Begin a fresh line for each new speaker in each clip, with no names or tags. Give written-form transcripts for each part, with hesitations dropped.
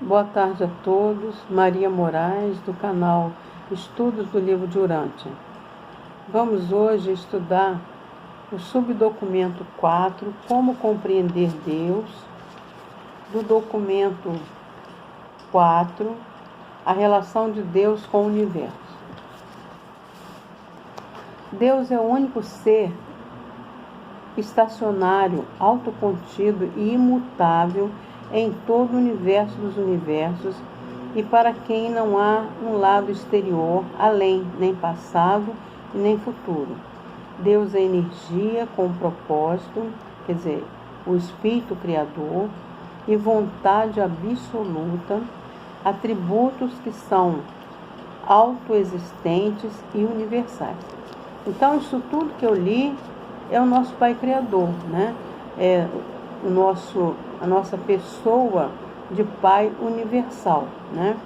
Boa tarde a todos. Maria Moraes, do canal Estudos do Livro de Urântia. Vamos hoje estudar o subdocumento 4, Como Compreender Deus, do documento 4, a relação de Deus com o universo. Deus é o único ser estacionário, autocontido e imutável em todo o universo dos universos, e para quem não há um lado exterior, além, nem passado e nem futuro. Deus é energia com propósito, quer dizer, o Espírito Criador, e vontade absoluta, atributos que são autoexistentes e universais. Então, isso tudo que eu li é o nosso Pai Criador, né? É a nossa pessoa de Pai universal, né?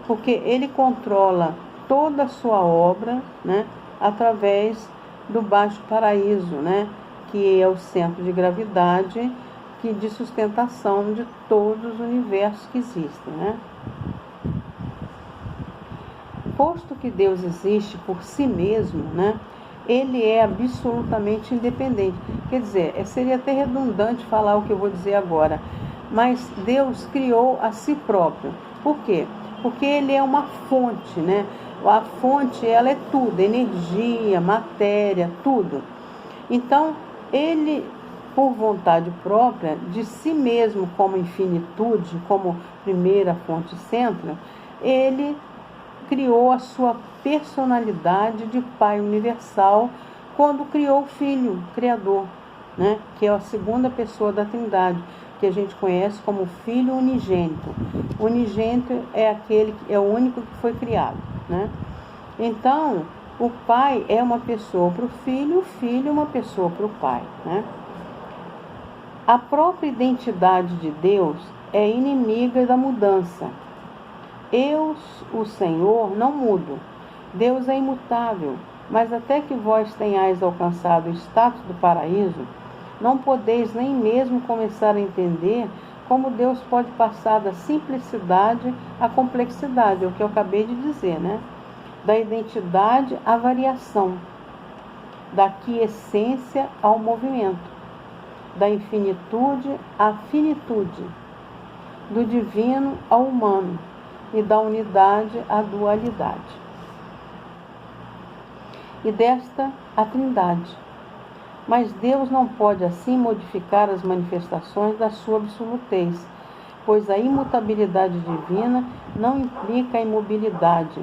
Porque Ele controla toda a sua obra, né? Através do Baixo Paraíso, né? Que é o centro de gravidade de sustentação de todos os universos que existem, né? Posto que Deus existe por si mesmo, né? Ele é absolutamente independente. Quer dizer, seria até redundante falar o que eu vou dizer agora, mas Deus criou a si próprio. Por quê? Porque Ele é uma fonte, né? A fonte, ela é tudo, energia, matéria, tudo. Então, Ele, por vontade própria, de si mesmo como infinitude, como primeira fonte centro, Ele criou a sua personalidade de Pai universal quando criou o Filho Criador, né? Que é a segunda pessoa da Trindade, que a gente conhece como Filho unigênito. Unigênito é aquele que é o único que foi criado, né? Então, o Pai é uma pessoa para o Filho é uma pessoa para o Pai, né? A própria identidade de Deus é inimiga da mudança. Eu, o Senhor, não mudo. Deus é imutável, mas até que vós tenhais alcançado o status do paraíso, não podeis nem mesmo começar a entender como Deus pode passar da simplicidade à complexidade, é o que eu acabei de dizer, né? Da identidade à variação, da quiescência ao movimento, da infinitude à finitude, do divino ao humano, e da unidade à dualidade. E desta a Trindade. Mas Deus não pode assim modificar as manifestações da sua absolutez, pois a imutabilidade divina não implica a imobilidade.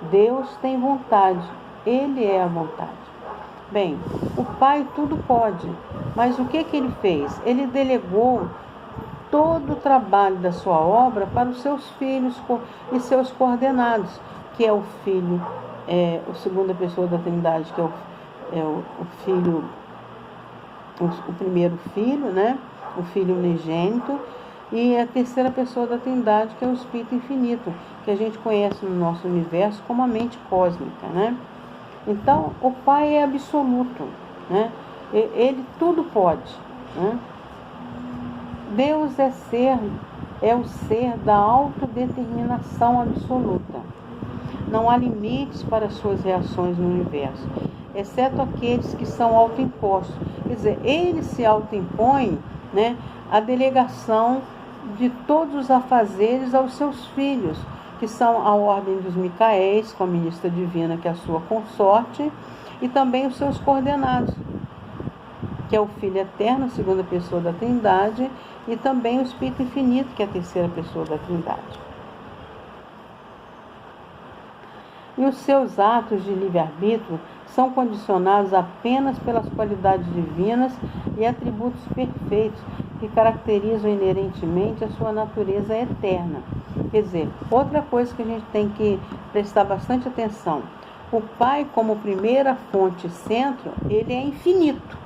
Deus tem vontade, Ele é a vontade. Bem, o Pai tudo pode, mas o que Ele fez? Ele delegou todo o trabalho da sua obra para os seus filhos e seus coordenados, que é o Filho, a segunda pessoa da Trindade, que é o Filho, o primeiro Filho, né? O Filho unigênito, e a terceira pessoa da Trindade, que é o Espírito Infinito, que a gente conhece no nosso universo como a mente cósmica, né? Então, o Pai é absoluto, né? Ele tudo pode, né? Deus é o ser da autodeterminação absoluta. Não há limites para suas reações no universo, exceto aqueles que são autoimpostos. Quer dizer, Ele se autoimpõe, né, a delegação de todos os afazeres aos seus filhos, que são a ordem dos Micaéis, com a ministra divina, que é a sua consorte, e também os seus coordenados, que é o Filho Eterno, a segunda pessoa da Trindade, e também o Espírito Infinito, que é a terceira pessoa da Trindade. E os seus atos de livre-arbítrio são condicionados apenas pelas qualidades divinas e atributos perfeitos que caracterizam inerentemente a sua natureza eterna. Quer dizer, outra coisa que a gente tem que prestar bastante atenção: o Pai, como primeira fonte centro, ele é infinito,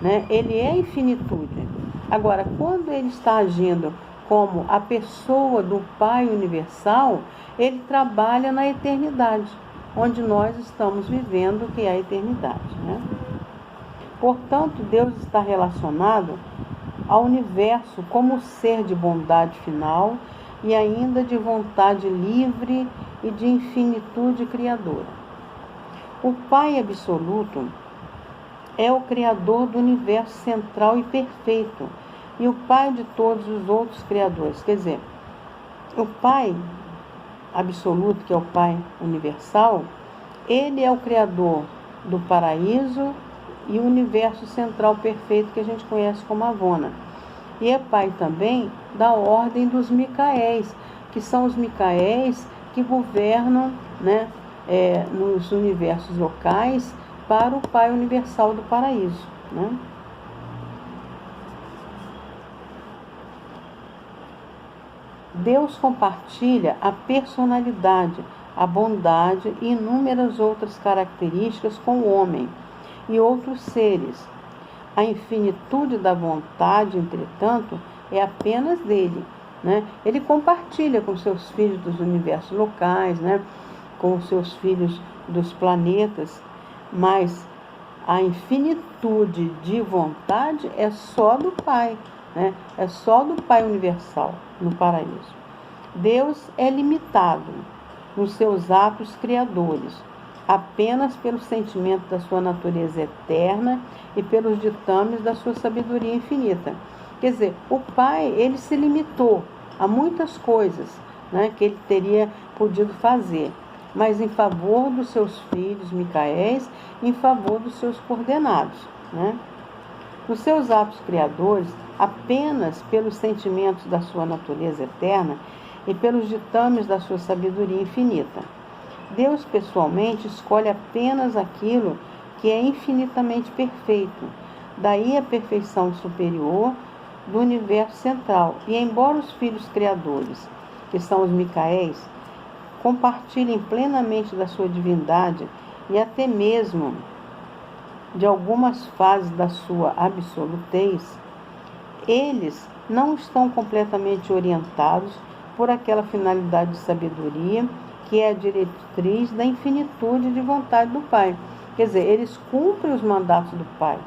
né? Ele é infinitude. Agora, quando ele está agindo como a pessoa do Pai universal, ele trabalha na eternidade, onde nós estamos vivendo, que é a eternidade, né? Portanto, Deus está relacionado ao universo como ser de bondade final e ainda de vontade livre e de infinitude criadora. O Pai absoluto é o Criador do universo central e perfeito e o Pai de todos os outros criadores. Quer dizer, o Pai absoluto, que é o Pai universal, ele é o Criador do paraíso e o universo central perfeito que a gente conhece como Avona. E é Pai também da ordem dos Micaéis, que são os Micaéis que governam, né, nos universos locais para o Pai universal do paraíso, né? Deus compartilha a personalidade, a bondade e inúmeras outras características com o homem e outros seres. A infinitude da vontade, entretanto, é apenas dele, né? Ele compartilha com seus filhos dos universos locais, né? Com os seus filhos dos planetas, mas a infinitude de vontade é só do Pai, né? É só do Pai universal no paraíso. Deus é limitado nos seus atos criadores, apenas pelo sentimento da sua natureza eterna e pelos ditames da sua sabedoria infinita. Quer dizer, o Pai, ele se limitou a muitas coisas, né, que ele teria podido fazer, mas em favor dos seus filhos Micaéis, em favor dos seus coordenados, né? Nos seus atos criadores, apenas pelos sentimentos da sua natureza eterna e pelos ditames da sua sabedoria infinita. Deus pessoalmente escolhe apenas aquilo que é infinitamente perfeito, daí a perfeição superior do universo central. E embora os filhos criadores, que são os Micaéis, compartilhem plenamente da sua divindade e até mesmo de algumas fases da sua absolutez, eles não estão completamente orientados por aquela finalidade de sabedoria que é a diretriz da infinitude de vontade do Pai. Quer dizer, eles cumprem os mandatos do Pai,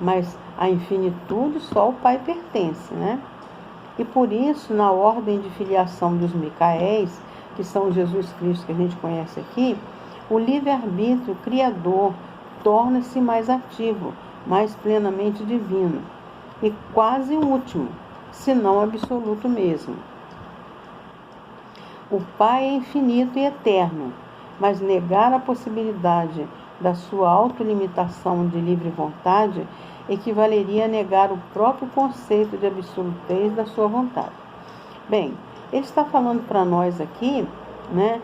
mas a infinitude só ao Pai pertence, né? E por isso, na ordem de filiação dos Micaéis, que são Jesus Cristo que a gente conhece aqui, o livre-arbítrio criador torna-se mais ativo, mais plenamente divino e quase último, se não absoluto mesmo. O Pai é infinito e eterno, mas negar a possibilidade da sua autolimitação de livre vontade equivaleria a negar o próprio conceito de absolutez da sua vontade. Bem, ele está falando para nós aqui, né,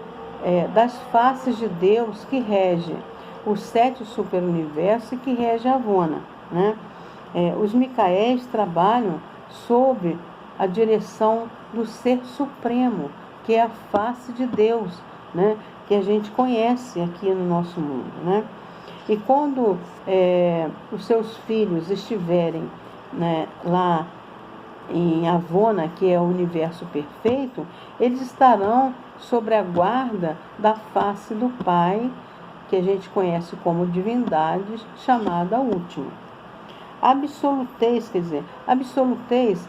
das faces de Deus que rege os 7 superuniversos e que rege a Avona, né? Os Micaéis trabalham sob a direção do Ser Supremo, que é a face de Deus, né, que a gente conhece aqui no nosso mundo, né? E quando os seus filhos estiverem, né, lá em Avona, que é o universo perfeito, eles estarão sob a guarda da face do Pai, que a gente conhece como divindade, chamada Última. Absolutez, quer dizer, absolutez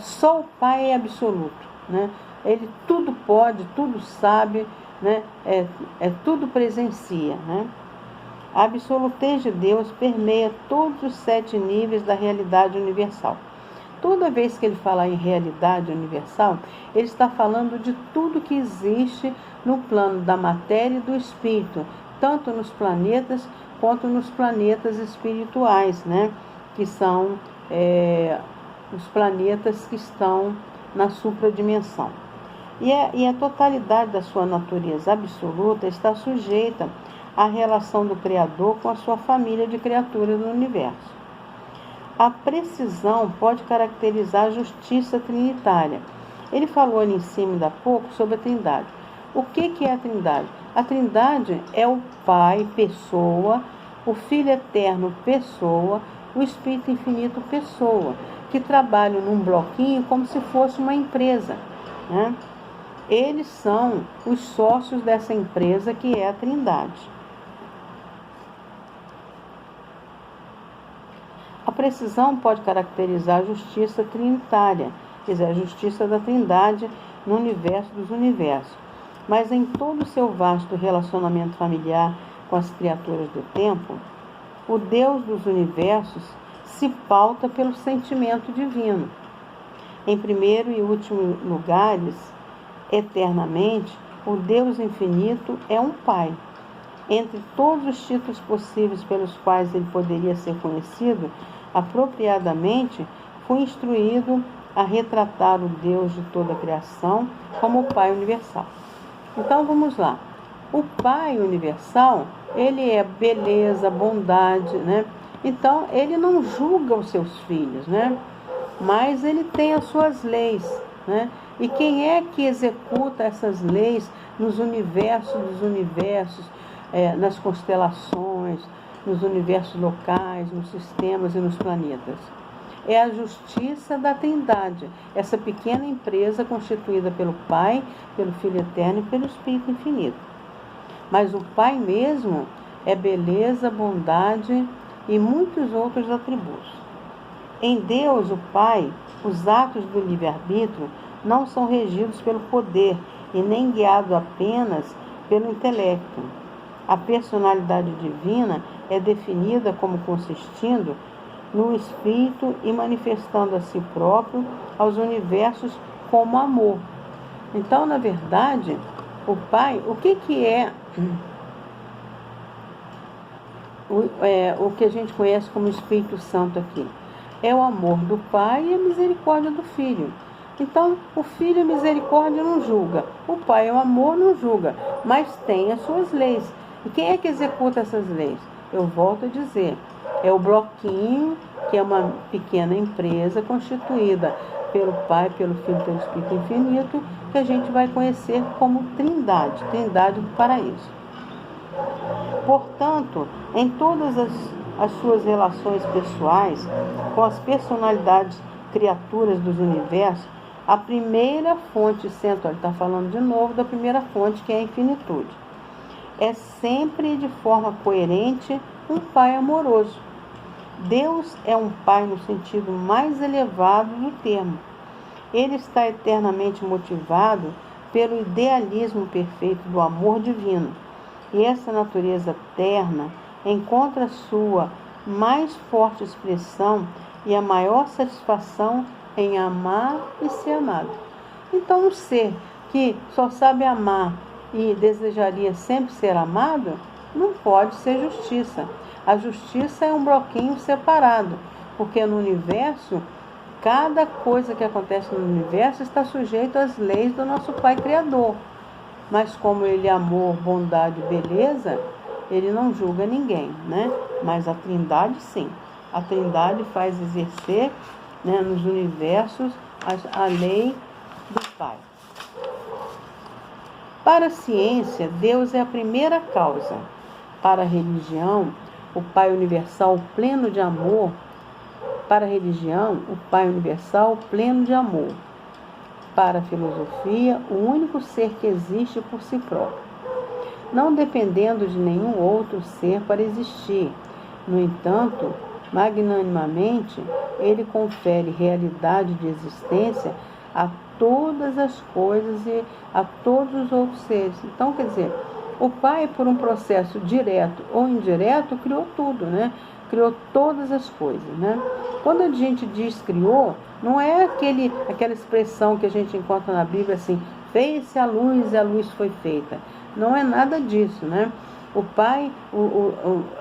só o Pai é absoluto, né? Ele tudo pode, tudo sabe, né? Tudo presencia, né? A absolutez de Deus permeia todos os 7 níveis da realidade universal. Toda vez que ele fala em realidade universal, ele está falando de tudo que existe no plano da matéria e do espírito, tanto nos planetas quanto nos planetas espirituais, né? Que são os planetas que estão na supradimensão. E a totalidade da sua natureza absoluta está sujeita à relação do Criador com a sua família de criaturas no universo. A precisão pode caracterizar a justiça trinitária. Ele falou ali em cima ainda há pouco sobre a Trindade. O que é a Trindade? A Trindade é o Pai, pessoa, o Filho Eterno, pessoa, o Espírito Infinito, pessoa, que trabalham num bloquinho como se fosse uma empresa, né? Eles são os sócios dessa empresa que é a Trindade. A precisão pode caracterizar a justiça trinitária, quer dizer, a justiça da Trindade no universo dos universos. Mas em todo o seu vasto relacionamento familiar com as criaturas do tempo, o Deus dos universos se pauta pelo sentimento divino. Em primeiro e último lugares, eternamente, o Deus infinito é um Pai. Entre todos os títulos possíveis pelos quais ele poderia ser conhecido, apropriadamente, foi instruído a retratar o Deus de toda a criação como o Pai universal. Então vamos lá. O Pai universal, ele é beleza, bondade, né? Então ele não julga os seus filhos, né? Mas ele tem as suas leis, né? E quem é que executa essas leis nos universos dos universos, nas constelações, nos universos locais, nos sistemas e nos planetas? É a justiça da Trindade, essa pequena empresa constituída pelo Pai, pelo Filho Eterno e pelo Espírito Infinito. Mas o Pai mesmo é beleza, bondade e muitos outros atributos. Em Deus, o Pai, os atos do livre-arbítrio não são regidos pelo poder e nem guiados apenas pelo intelecto. A personalidade divina é definida como consistindo no Espírito e manifestando a si próprio aos universos como amor. Então, na verdade, o Pai, o que é o que a gente conhece como Espírito Santo aqui? É o amor do Pai e a misericórdia do Filho. Então, o Filho, a misericórdia, não julga. O Pai, o amor, não julga, mas tem as suas leis. E quem é que executa essas leis? Eu volto a dizer, é o bloquinho, que é uma pequena empresa constituída pelo Pai, pelo Filho e pelo Espírito Infinito, que a gente vai conhecer como Trindade, Trindade do Paraíso. Portanto, em todas as suas relações pessoais com as personalidades criaturas dos universos, a primeira fonte central, ele está falando de novo da primeira fonte, que é a infinitude. É sempre de forma coerente um Pai amoroso. Deus é um Pai no sentido mais elevado do termo. Ele está eternamente motivado pelo idealismo perfeito do amor divino. E essa natureza terna encontra sua mais forte expressão e a maior satisfação em amar e ser amado. Então, um ser que só sabe amar e desejaria sempre ser amado, não pode ser justiça. A justiça é um bloquinho separado, porque no universo, cada coisa que acontece no universo está sujeito às leis do nosso Pai Criador. Mas como ele é amor, bondade e beleza, ele não julga ninguém, né? Mas a Trindade, sim. A Trindade faz exercer, né, nos universos a lei do Pai. Para a ciência, Deus é a primeira causa. Para a religião, o Pai universal pleno de amor. Para a religião, o Pai universal pleno de amor. Para a filosofia, o único ser que existe por si próprio, não dependendo de nenhum outro ser para existir. No entanto, magnanimamente, ele confere realidade de existência a todas as coisas e a todos os outros seres. Então, quer dizer, o Pai, por um processo direto ou indireto, criou tudo, né? Criou todas as coisas, né? Quando a gente diz criou, não é aquela expressão que a gente encontra na Bíblia assim, fez-se a luz e a luz foi feita. Não é nada disso, né? O Pai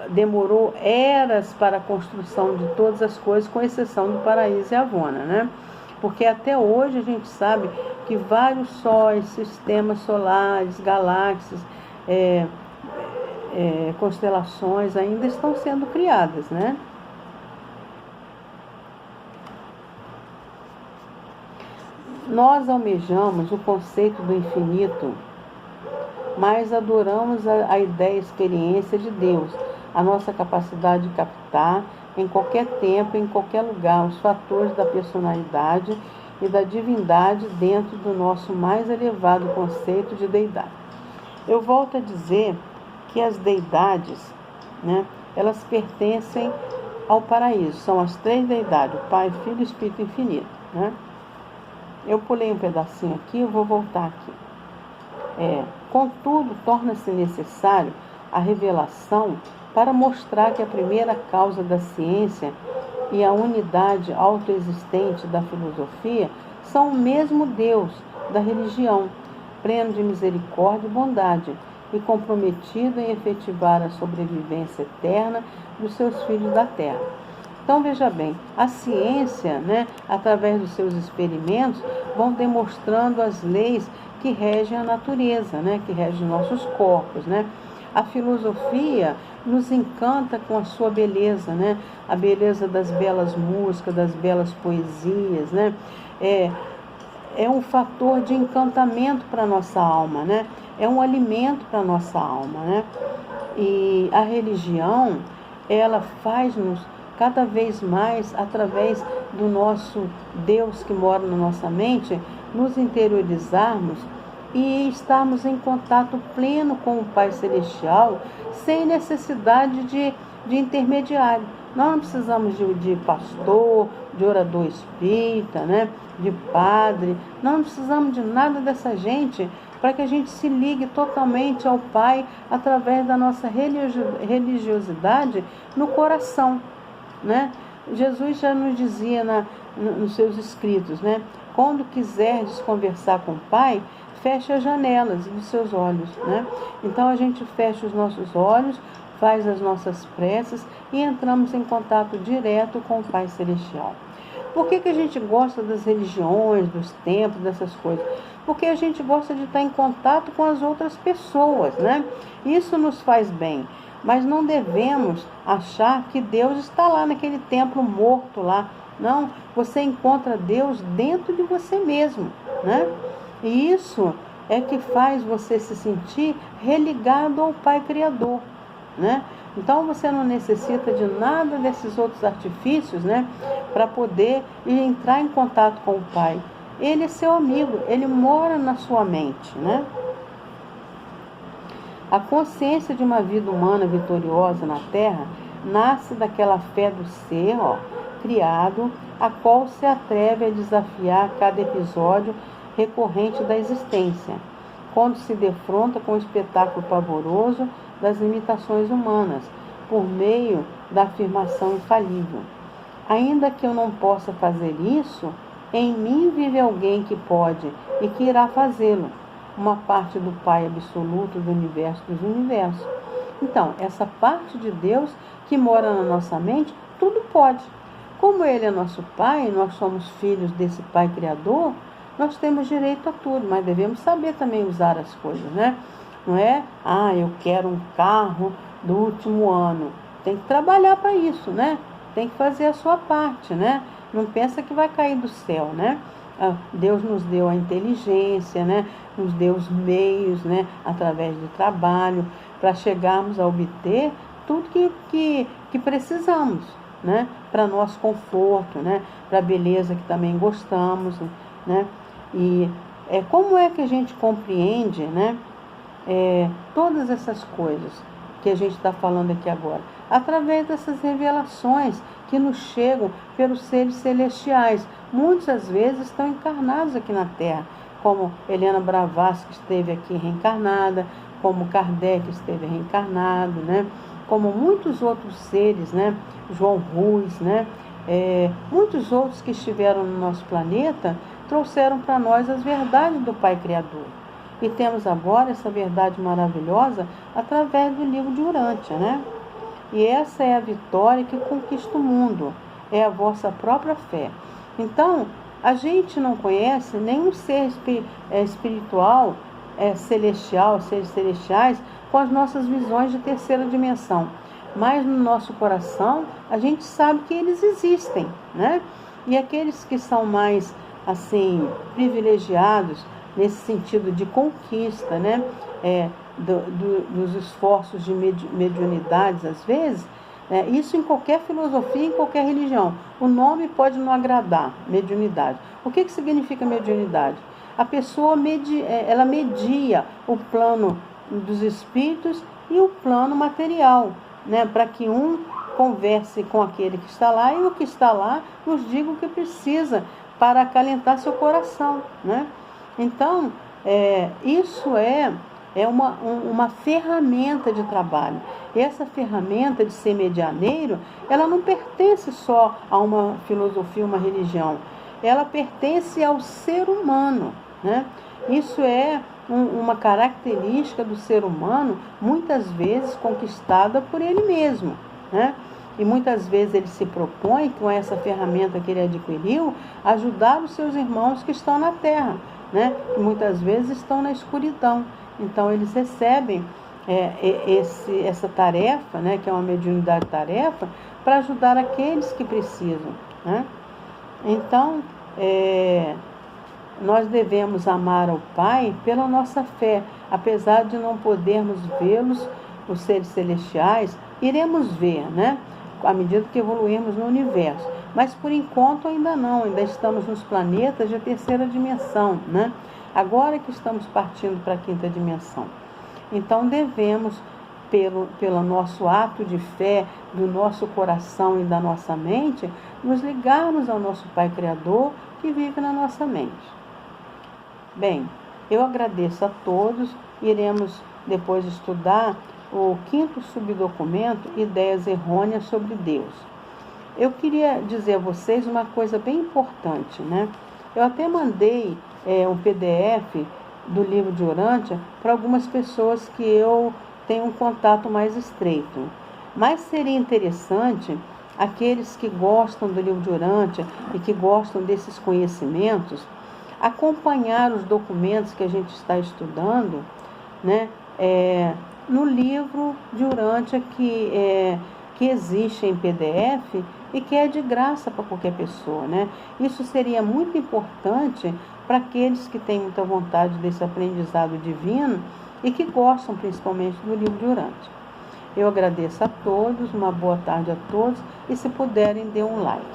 demorou eras para a construção de todas as coisas, com exceção do paraíso e Avona, né? Porque até hoje a gente sabe que vários sóis, sistemas solares, galáxias, constelações ainda estão sendo criadas, né? Nós almejamos o conceito do infinito, mas adoramos a ideia e experiência de Deus, a nossa capacidade de captar em qualquer tempo, em qualquer lugar, os fatores da personalidade e da divindade dentro do nosso mais elevado conceito de deidade. Eu volto a dizer que as deidades, né, elas pertencem ao paraíso. São as três deidades, o Pai, Filho e Espírito Infinito, né? Eu pulei um pedacinho aqui, eu vou voltar aqui. Contudo, torna-se necessário a revelação para mostrar que a primeira causa da ciência e a unidade autoexistente da filosofia são o mesmo Deus da religião, pleno de misericórdia e bondade, e comprometido em efetivar a sobrevivência eterna dos seus filhos da terra. Então, veja bem, a ciência, através dos seus experimentos, vão demonstrando as leis que regem a natureza, que regem nossos corpos, A filosofia nos encanta com a sua beleza, A beleza das belas músicas, das belas poesias, É um fator de encantamento para a nossa alma, É um alimento para a nossa alma, E a religião, ela faz-nos cada vez mais, através do nosso Deus que mora na nossa mente, nos interiorizarmos e estarmos em contato pleno com o Pai Celestial, sem necessidade de intermediário. Nós não precisamos de pastor, de orador espírita, de padre. Nós não precisamos de nada dessa gente para que a gente se ligue totalmente ao Pai através da nossa religiosidade no coração, Jesus já nos dizia nos seus escritos, quando quiserdes conversar com o Pai, feche as janelas dos seus olhos, Então a gente fecha os nossos olhos, faz as nossas preces e entramos em contato direto com o Pai Celestial. Por que a gente gosta das religiões, dos templos, dessas coisas? Porque a gente gosta de estar em contato com as outras pessoas, Isso nos faz bem. Mas não devemos achar que Deus está lá naquele templo morto lá. Não, você encontra Deus dentro de você mesmo, E isso é que faz você se sentir religado ao Pai Criador, Então você não necessita de nada desses outros artifícios, para poder entrar em contato com o Pai. Ele é seu amigo, ele mora na sua mente, A consciência de uma vida humana vitoriosa na Terra nasce daquela fé do ser, criado, a qual se atreve a desafiar cada episódio recorrente da existência, quando se defronta com o espetáculo pavoroso das limitações humanas, por meio da afirmação infalível. Ainda que eu não possa fazer isso, em mim vive alguém que pode e que irá fazê-lo, uma parte do Pai absoluto do universo dos universos. Então, essa parte de Deus que mora na nossa mente, tudo pode. Como Ele é nosso Pai, nós somos filhos desse Pai Criador, nós temos direito a tudo, mas devemos saber também usar as coisas, Não é, eu quero um carro do último ano. Tem que trabalhar para isso, Tem que fazer a sua parte, Não pensa que vai cair do céu, Deus nos deu a inteligência, nos deu os meios, através do trabalho, para chegarmos a obter tudo que precisamos, para nosso conforto, para a beleza que também gostamos, E como é que a gente compreende, todas essas coisas que a gente está falando aqui agora? Através dessas revelações que nos chegam pelos seres celestiais. Muitas vezes estão encarnados aqui na Terra, como Helena Blavatsky esteve aqui reencarnada, como Kardec esteve reencarnado, como muitos outros seres, João Rus, muitos outros que estiveram no nosso planeta, trouxeram para nós as verdades do Pai Criador. E temos agora essa verdade maravilhosa através do livro de Urântia, E essa é a vitória que conquista o mundo, é a vossa própria fé. Então, a gente não conhece nenhum ser espiritual, celestial, seres celestiais, com as nossas visões de terceira dimensão. Mas no nosso coração, a gente sabe que eles existem, E aqueles que são mais, assim, privilegiados, nesse sentido de conquista, dos esforços de mediunidades, às vezes, isso em qualquer filosofia, em qualquer religião. O nome pode não agradar, mediunidade. O que significa mediunidade? A pessoa ela media o plano dos espíritos e o plano material, para que um converse com aquele que está lá, e o que está lá nos diga o que precisa para acalentar seu coração, né? Então, isso é uma ferramenta de trabalho. Essa ferramenta de ser medianeiro, ela não pertence só a uma filosofia, uma religião. Ela pertence ao ser humano, né? Isso é uma característica do ser humano, muitas vezes conquistada por ele mesmo, né? E muitas vezes ele se propõe, com essa ferramenta que ele adquiriu, ajudar os seus irmãos que estão na terra, né? Que muitas vezes estão na escuridão. Então eles recebem essa tarefa, né? Que é uma mediunidade tarefa, para ajudar aqueles que precisam, né? Então, nós devemos amar ao Pai pela nossa fé, apesar de não podermos vê-los, os seres celestiais, iremos ver, né? À medida que evoluirmos no universo. Mas por enquanto ainda não, ainda estamos nos planetas de terceira dimensão, né? Agora que estamos partindo para a quinta dimensão. Então devemos, pelo nosso ato de fé, do nosso coração e da nossa mente, nos ligarmos ao nosso Pai Criador que vive na nossa mente. Bem, eu agradeço a todos. Iremos depois estudar o 5º subdocumento, Ideias Errôneas sobre Deus. Eu queria dizer a vocês uma coisa bem importante, né? Eu até mandei um PDF do livro de Urântia para algumas pessoas que eu tenho um contato mais estreito. Mas seria interessante aqueles que gostam do livro de Urântia e que gostam desses conhecimentos, acompanhar os documentos que a gente está estudando, né? No livro de Urântia que existe em PDF e que é de graça para qualquer pessoa, né? Isso seria muito importante para aqueles que têm muita vontade desse aprendizado divino e que gostam principalmente do livro de Urântia. Eu agradeço a todos, uma boa tarde a todos, e se puderem, dê um like.